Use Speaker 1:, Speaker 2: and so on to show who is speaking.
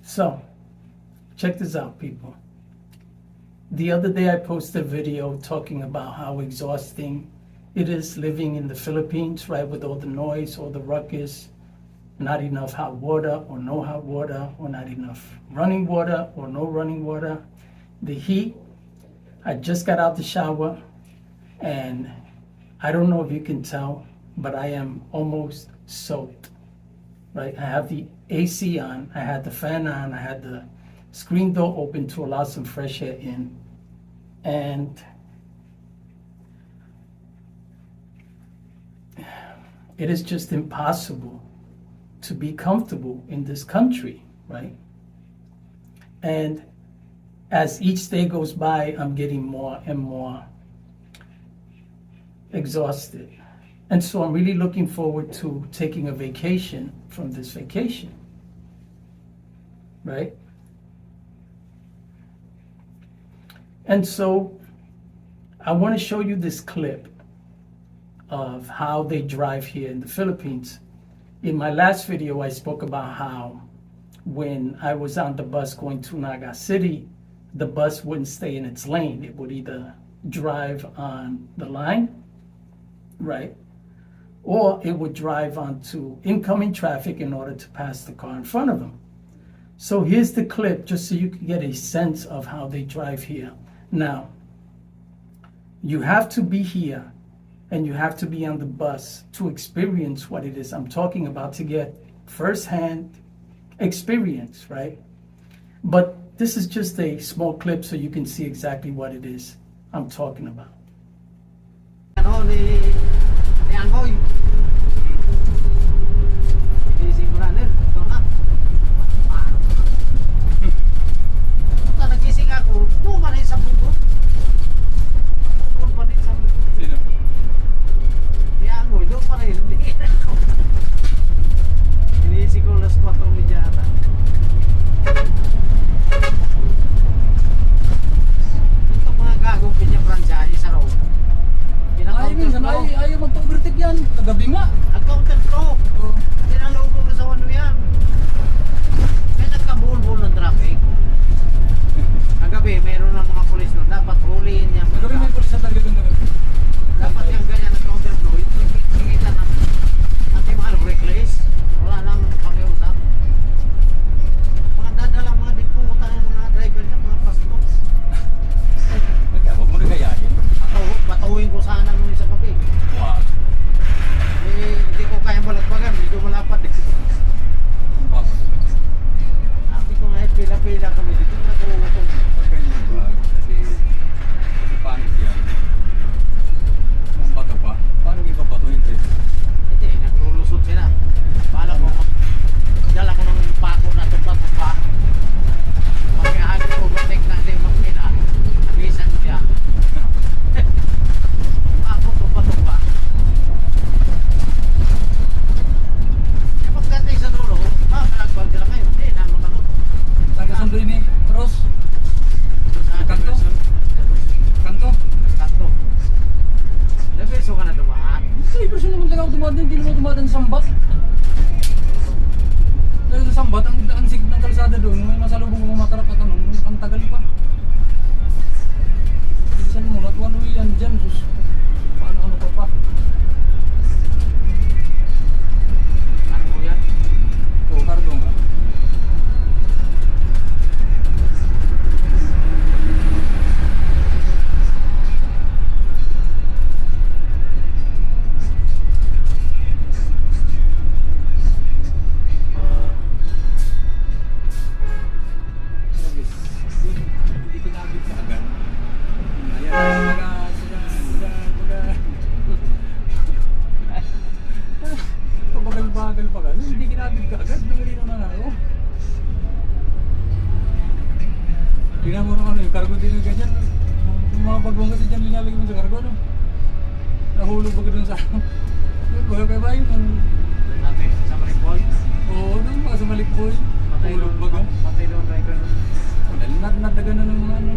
Speaker 1: So, check this out, people. The other day I posted a video talking about how exhausting it is living in the Philippines, right, with all the noise, all the ruckus, not enough hot water or no hot water, or not enough running water or no running water. The heat. I just got out the shower, and I don't know if you can tell, but I am almost soaked, right? I have the AC on, I had the fan on, I had the screen door open to allow some fresh air in, and it is just impossible to be comfortable in this country, right? And as each day goes by, I'm getting more and more exhausted. And so I'm really looking forward to taking a vacation from this vacation, right? And so I want to show you this clip of how they drive here in the Philippines. In my last video, I spoke about how when I was on the bus going to Naga City, the bus wouldn't stay in its lane. It would either drive on the line, right? Or it would drive onto incoming traffic in order to pass the car in front of them. So here's the clip just so you can get a sense of how they drive here. Now, you have to be here and you have to be on the bus to experience what it is I'm talking about, to get firsthand experience, right? But this is just a small clip so you can see exactly what it is I'm talking about.
Speaker 2: Ayaw magpa-overtake yan. Kagabi nga.
Speaker 3: Nag-counter flow. Tinalaw ko sa ano yan. Kaya nagkabuhol-buhol ng traffic. Kagabi, mayroon ng mga pulis doon. Dapat huliin yan.
Speaker 2: Kagabi may pulis na talaga doon.
Speaker 3: Dapat yung ganyan nag-counter flow. Nakikita ng ating mga reckless. Wala nang pakiusap. Mga dadala, mga diputa ng mga driver niya, mga passport.
Speaker 2: Huwag mo rin gayahin.
Speaker 3: Ako, batuhin ko sana nung isa gabi.
Speaker 2: Wow.
Speaker 3: Hindi ko kaya balagbagan, hindi ko malapad eh. Sabi ko nga, pila-pila kami dito, nag-uutong.
Speaker 2: Ganyan ba? Kasi panis yan. Ang bato pa. Paano ipapatuhin sila?
Speaker 3: Hindi, naglulusot sila. Bala ko, dala ko ng pako na tupa-tupa. Pagkahagi ko, batik na hindi makina. Nabisan siya. Pako tupa-tupa. Pagdating sa dulo, makalagbag sila ngayon. Hindi na makalot.
Speaker 2: Taga-sundo ni Ross. Kanto? Kanto?
Speaker 3: Kanto. Nabeso ka na dumaan.
Speaker 2: Hindi, pero sino naman talaga ako dumadaan? Hindi naman dumadaan sa Sambat. Dahil sa Sambat, ang sigit ng kalsada doon, may masalubong mo makarap at anong, ang tagal pa. Bilisan mo, not one way yan dyan, sus. Paano ka pa?
Speaker 3: Ano mo yan?
Speaker 2: Oo, kargo nga. Hindi kinabit ka agad. Ayan, pabagal-bagal pa ka. Hindi kinabit ka agad. Nangalino na nga ako. Tingnan mo naman yung cargo din yung ganyan. Yung mga bagong kasi dyan linalagay mo sa cargo, no? Nahulog ba ka dun sa ano? Kuya kay Bay, nung...
Speaker 3: Natin sa Malikboy.
Speaker 2: Oo, dun mga sa Malikboy.
Speaker 3: Patay
Speaker 2: Hulog
Speaker 3: doon.
Speaker 2: ba ka?
Speaker 3: Patay doon driver.
Speaker 2: Nadagan na ng mga ano.